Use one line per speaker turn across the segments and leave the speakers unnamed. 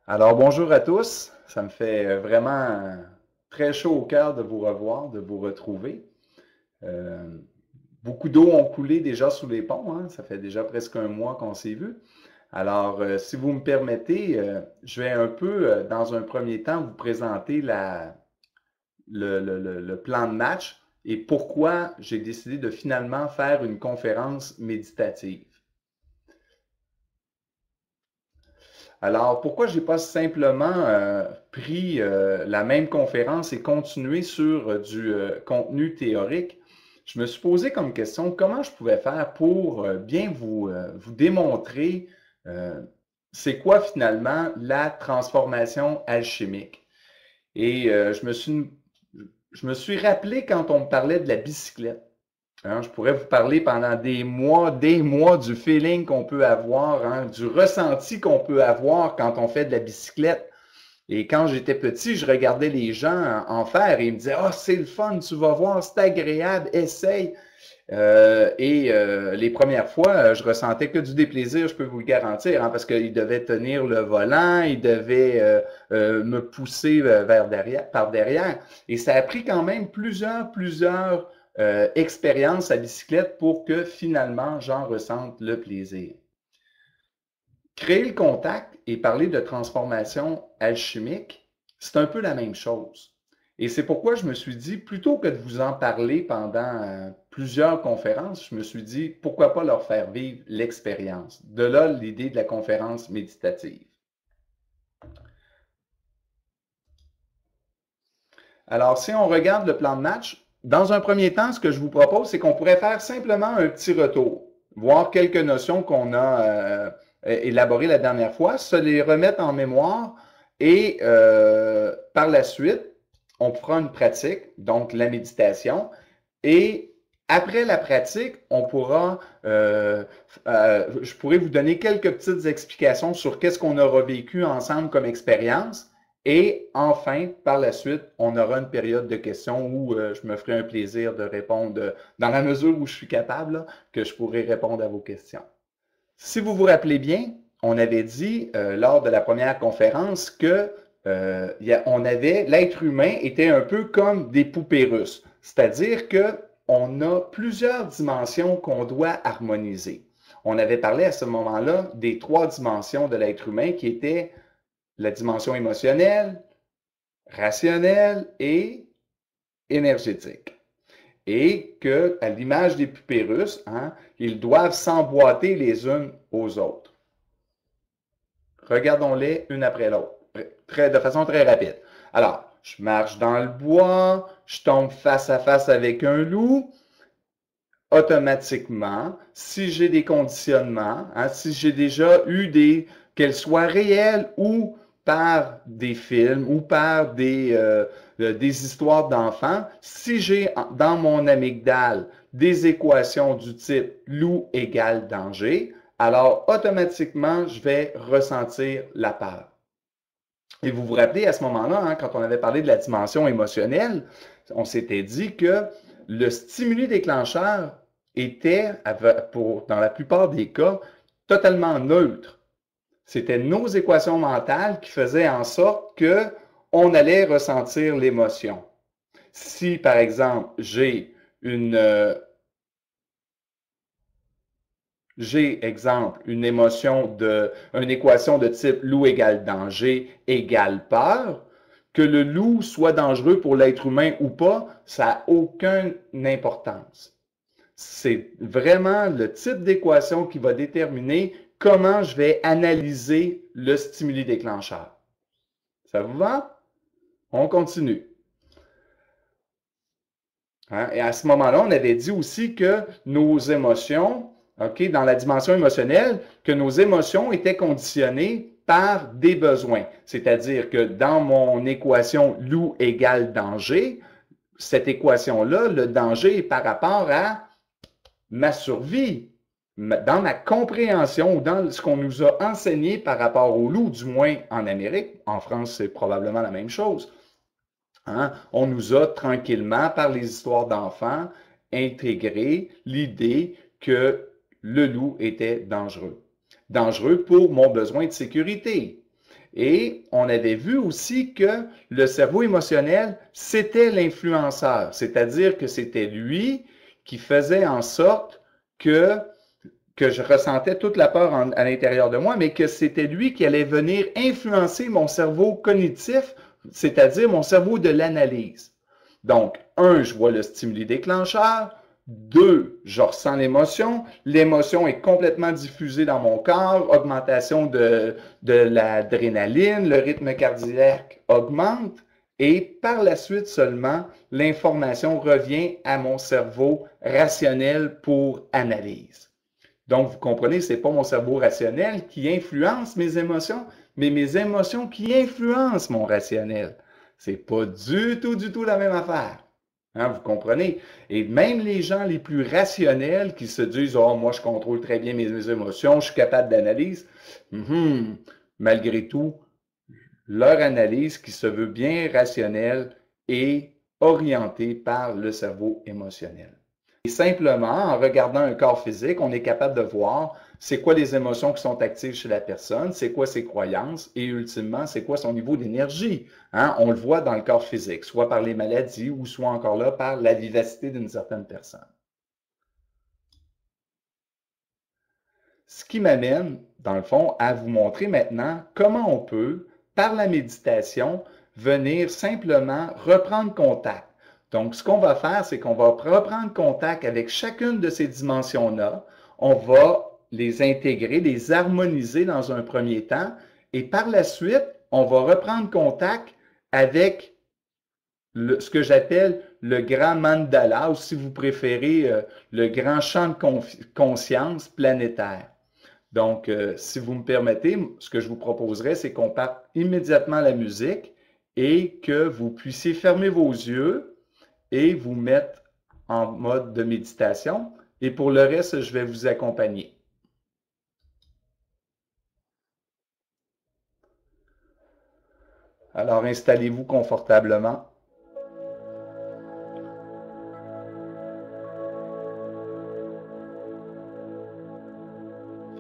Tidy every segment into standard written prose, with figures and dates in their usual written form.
Alors, bonjour à tous. Ça me fait vraiment très chaud au cœur de vous revoir, de vous retrouver. Euh, Beaucoup d'eau ont coulé déjà sous les ponts, hein. Ça fait déjà presque un mois qu'on s'est vu. Alors, si vous me permettez, je vais un peu, dans un premier temps, vous présenter le plan de match et pourquoi j'ai décidé de finalement faire une conférence méditative. Alors, pourquoi je n'ai pas simplement pris la même conférence et continué sur du contenu théorique? Je me suis posé comme question comment je pouvais faire pour bien vous démontrer euh, c'est quoi finalement la transformation alchimique. Et je me suis rappelé quand on me parlait de la bicyclette. Hein, je pourrais vous parler pendant des mois du feeling qu'on peut avoir, hein, du ressenti qu'on peut avoir quand on fait de la bicyclette. Et quand j'étais petit, je regardais les gens en faire et ils me disaient ah, c'est le fun, tu vas voir, c'est agréable, essaye. Les premières fois, je ressentais que du déplaisir, je peux vous le garantir, hein, parce qu'il devait tenir le volant, il devait me pousser vers derrière, par derrière. Et ça a pris quand même plusieurs expériences à bicyclette pour que finalement j'en ressente le plaisir. Créer le contact et parler de transformation alchimique, c'est un peu la même chose. Et c'est pourquoi je me suis dit, plutôt que de vous en parler pendant plusieurs conférences, je me suis dit, pourquoi pas leur faire vivre l'expérience. De là, l'idée de la conférence méditative. Alors, si on regarde le plan de match, dans un premier temps, ce que je vous propose, c'est qu'on pourrait faire simplement un petit retour, voir quelques notions qu'on a élaborées la dernière fois, se les remettre en mémoire et par la suite, on fera une pratique, donc la méditation, et après la pratique, je pourrais vous donner quelques petites explications sur qu'est-ce qu'on aura vécu ensemble comme expérience. Et enfin, par la suite, on aura une période de questions où je me ferai un plaisir de répondre dans la mesure où je suis capable, là, que je pourrai répondre à vos questions. Si vous vous rappelez bien, on avait dit lors de la première conférence que l'être humain était un peu comme des poupées russes, c'est-à-dire que on a plusieurs dimensions qu'on doit harmoniser. On avait parlé à ce moment-là des trois dimensions de l'être humain qui étaient la dimension émotionnelle, rationnelle et énergétique. Et que, à l'image des poupées russes, hein, ils doivent s'emboîter les unes aux autres. Regardons-les une après l'autre, de façon très rapide. Alors, je marche dans le bois, je tombe face à face avec un loup. Automatiquement, si j'ai des conditionnements, hein, si j'ai déjà eu qu'elles soient réelles ou par des films ou par des histoires d'enfants, si j'ai dans mon amygdale des équations du type loup égale danger, alors automatiquement, je vais ressentir la peur. Et vous vous rappelez à ce moment-là, hein, quand on avait parlé de la dimension émotionnelle, on s'était dit que le stimuli déclencheur était, dans la plupart des cas, totalement neutre. C'était nos équations mentales qui faisaient en sorte que on allait ressentir l'émotion. Si, par exemple, exemple, une équation de type loup égale danger égale peur, que le loup soit dangereux pour l'être humain ou pas, ça n'a aucune importance. C'est vraiment le type d'équation qui va déterminer comment je vais analyser le stimuli déclencheur. Ça vous va? On continue. Hein? Et à ce moment-là, on avait dit aussi que nos émotions, okay, dans la dimension émotionnelle, que nos émotions étaient conditionnées par des besoins. C'est-à-dire que dans mon équation loup égale danger, cette équation-là, le danger est par rapport à ma survie, dans ma compréhension ou dans ce qu'on nous a enseigné par rapport au loup, du moins en Amérique. En France, c'est probablement la même chose. Hein? On nous a tranquillement, par les histoires d'enfants, intégré l'idée que le loup était dangereux. Dangereux pour mon besoin de sécurité. Et on avait vu aussi que le cerveau émotionnel, c'était l'influenceur, c'est-à-dire que c'était lui qui faisait en sorte que je ressentais toute la peur à l'intérieur de moi, mais que c'était lui qui allait venir influencer mon cerveau cognitif, c'est-à-dire mon cerveau de l'analyse. Donc, un, je vois le stimuli déclencheur. Deux, je ressens l'émotion. L'émotion est complètement diffusée dans mon corps, augmentation de l'adrénaline, le rythme cardiaque augmente. Et par la suite seulement, l'information revient à mon cerveau rationnel pour analyse. Donc, vous comprenez, ce n'est pas mon cerveau rationnel qui influence mes émotions, mais mes émotions qui influencent mon rationnel. C'est pas du tout la même affaire. Hein, vous comprenez? Et même les gens les plus rationnels qui se disent « Oh, moi, je contrôle très bien mes émotions, je suis capable d'analyse. » Malgré tout, leur analyse, qui se veut bien rationnelle, est orientée par le cerveau émotionnel. Et simplement, en regardant un corps physique, on est capable de voir c'est quoi les émotions qui sont actives chez la personne, c'est quoi ses croyances et ultimement, c'est quoi son niveau d'énergie. Hein? On le voit dans le corps physique, soit par les maladies ou soit encore là par la vivacité d'une certaine personne. Ce qui m'amène, dans le fond, à vous montrer maintenant comment on peut, par la méditation, venir simplement reprendre contact. Donc, ce qu'on va faire, c'est qu'on va reprendre contact avec chacune de ces dimensions-là. On va les intégrer, les harmoniser dans un premier temps. Et par la suite, on va reprendre contact avec ce que j'appelle le grand mandala, ou si vous préférez, le grand champ de conscience planétaire. Donc, si vous me permettez, ce que je vous proposerais, c'est qu'on parte immédiatement à la musique et que vous puissiez fermer vos yeux et vous mettre en mode de méditation. Et pour le reste, je vais vous accompagner. Alors, installez-vous confortablement.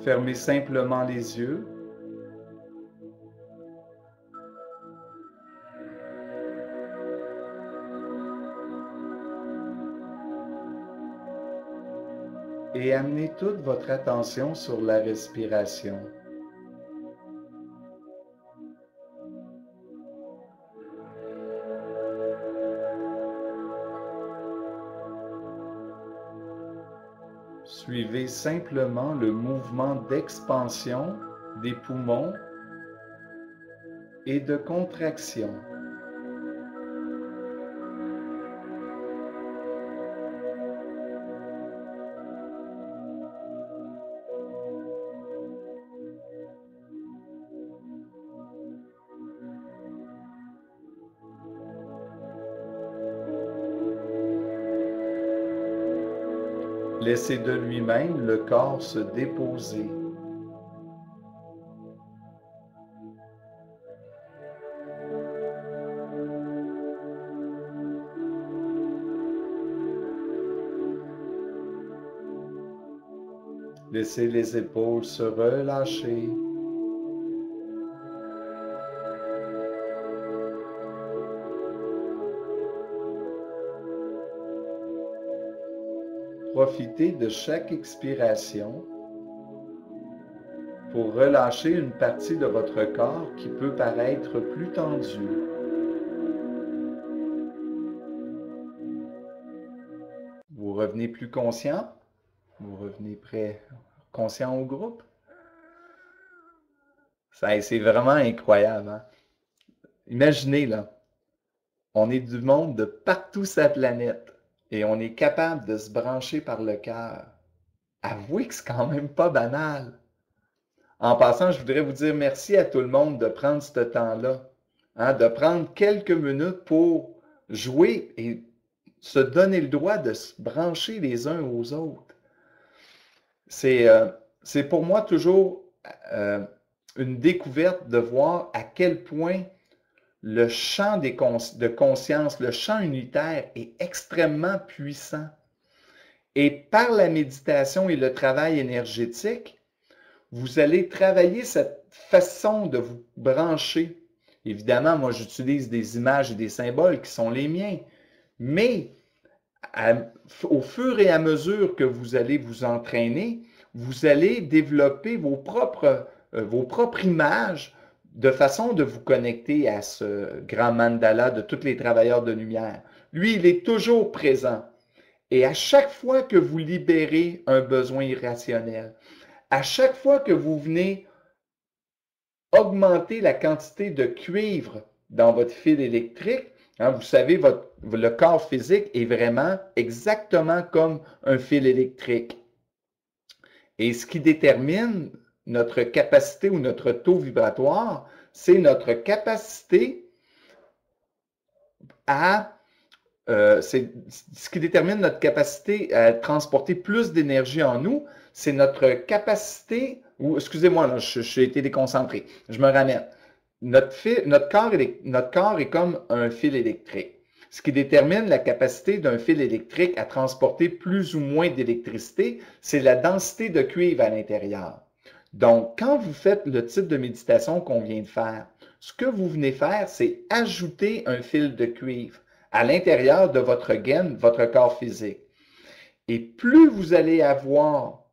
Fermez simplement les yeux. Et amenez toute votre attention sur la respiration. Suivez simplement le mouvement d'expansion des poumons et de contraction. Laissez de lui-même le corps se déposer. Laissez les épaules se relâcher. Profitez de chaque expiration pour relâcher une partie de votre corps qui peut paraître plus tendue. Vous revenez plus conscient, vous revenez conscient au groupe. C'est vraiment incroyable. Hein? Imaginez, là, on est du monde de partout sur la planète et on est capable de se brancher par le cœur. Avouez que c'est quand même pas banal. En passant, je voudrais vous dire merci à tout le monde de prendre ce temps-là, hein, de prendre quelques minutes pour jouer et se donner le droit de se brancher les uns aux autres. C'est pour moi toujours une découverte de voir à quel point le champ de conscience, le champ unitaire est extrêmement puissant. Et par la méditation et le travail énergétique, vous allez travailler cette façon de vous brancher. Évidemment, moi, j'utilise des images et des symboles qui sont les miens, mais au fur et à mesure que vous allez vous entraîner, vous allez développer vos propres images de façon de vous connecter à ce grand mandala de tous les travailleurs de lumière. Lui, il est toujours présent. Et à chaque fois que vous libérez un besoin irrationnel, à chaque fois que vous venez augmenter la quantité de cuivre dans votre fil électrique, hein, vous savez, le corps physique est vraiment exactement comme un fil électrique. Et ce qui détermine notre capacité ou notre taux vibratoire, c'est notre capacité à ce qui détermine notre capacité à transporter plus d'énergie en nous, c'est notre capacité, ou excusez-moi, j'ai été déconcentré, je me ramène. Notre corps est comme un fil électrique. Ce qui détermine la capacité d'un fil électrique à transporter plus ou moins d'électricité, c'est la densité de cuivre à l'intérieur. Donc, quand vous faites le type de méditation qu'on vient de faire, ce que vous venez faire, c'est ajouter un fil de cuivre à l'intérieur de votre gaine, votre corps physique. Et plus vous allez avoir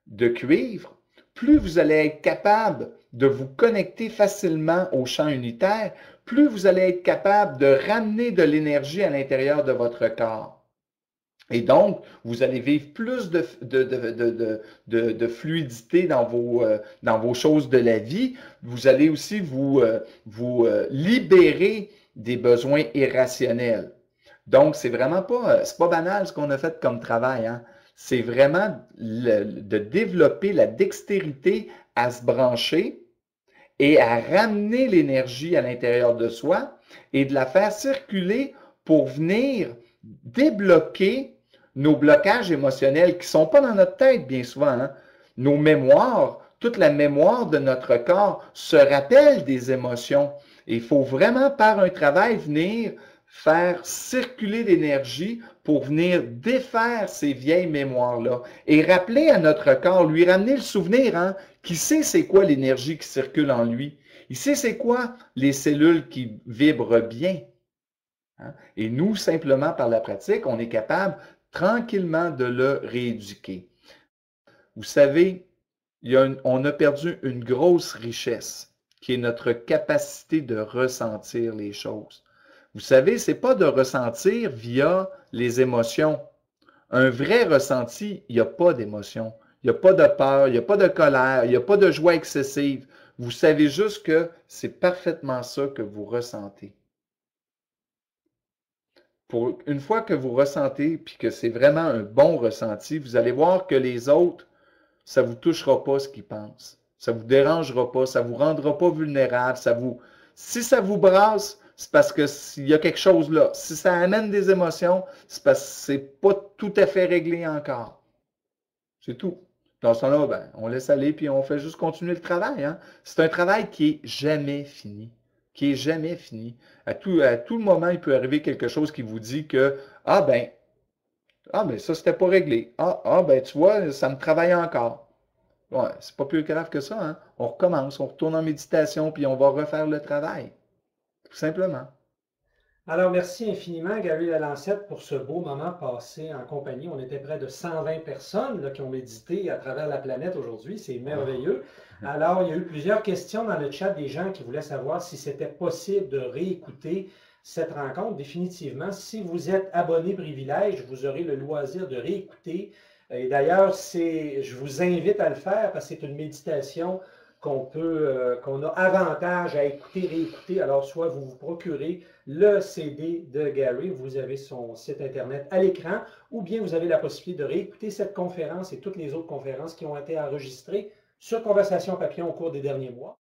de cuivre, plus vous allez être capable de vous connecter facilement au champ unitaire, plus vous allez être capable de ramener de l'énergie à l'intérieur de votre corps. Et donc, vous allez vivre plus de fluidité dans vos choses de la vie. Vous allez aussi vous libérer des besoins irrationnels. Donc, c'est vraiment c'est pas banal ce qu'on a fait comme travail, hein. C'est vraiment de développer la dextérité à se brancher et à ramener l'énergie à l'intérieur de soi et de la faire circuler pour venir débloquer nos blocages émotionnels qui ne sont pas dans notre tête bien souvent, hein. Nos mémoires, toute la mémoire de notre corps se rappelle des émotions. Et il faut vraiment, par un travail, venir faire circuler l'énergie pour venir défaire ces vieilles mémoires-là et rappeler à notre corps, lui ramener le souvenir, hein, qui sait c'est quoi l'énergie qui circule en lui. Il sait c'est quoi les cellules qui vibrent bien. Hein? Et nous, simplement par la pratique, on est capable tranquillement de le rééduquer. Vous savez, on a perdu une grosse richesse qui est notre capacité de ressentir les choses. Vous savez, ce n'est pas de ressentir via les émotions. Un vrai ressenti, il n'y a pas d'émotion. Il n'y a pas de peur, il n'y a pas de colère, il n'y a pas de joie excessive. Vous savez juste que c'est parfaitement ça que vous ressentez. Une fois que vous ressentez, puis que c'est vraiment un bon ressenti, vous allez voir que les autres, ça ne vous touchera pas ce qu'ils pensent. Ça ne vous dérangera pas, ça ne vous rendra pas vulnérable. Si ça vous brasse, c'est parce qu'il y a quelque chose là. Si ça amène des émotions, c'est parce que ce n'est pas tout à fait réglé encore. C'est tout. Dans ce temps-là, ben, on laisse aller puis on fait juste continuer le travail, hein. C'est un travail qui est jamais fini. Qui est jamais fini. À tout le moment, il peut arriver quelque chose qui vous dit que ah ben ça, c'était pas réglé. Ben tu vois, ça me travaille encore. Ouais, c'est pas plus grave que ça, hein. On recommence, on retourne en méditation, puis on va refaire le travail. Tout simplement.
Alors, merci infiniment, Gary Lalancette, pour ce beau moment passé en compagnie. On était près de 120 personnes là, qui ont médité à travers la planète aujourd'hui. C'est merveilleux. Alors, il y a eu plusieurs questions dans le chat des gens qui voulaient savoir si c'était possible de réécouter cette rencontre. Définitivement, si vous êtes abonné privilège, vous aurez le loisir de réécouter. Et d'ailleurs, je vous invite à le faire parce que c'est une méditation qu'on a avantage à écouter, réécouter. Alors, soit vous vous procurez le CD de Gary, vous avez son site Internet à l'écran, ou bien vous avez la possibilité de réécouter cette conférence et toutes les autres conférences qui ont été enregistrées sur Conversation Papillon au cours des derniers mois.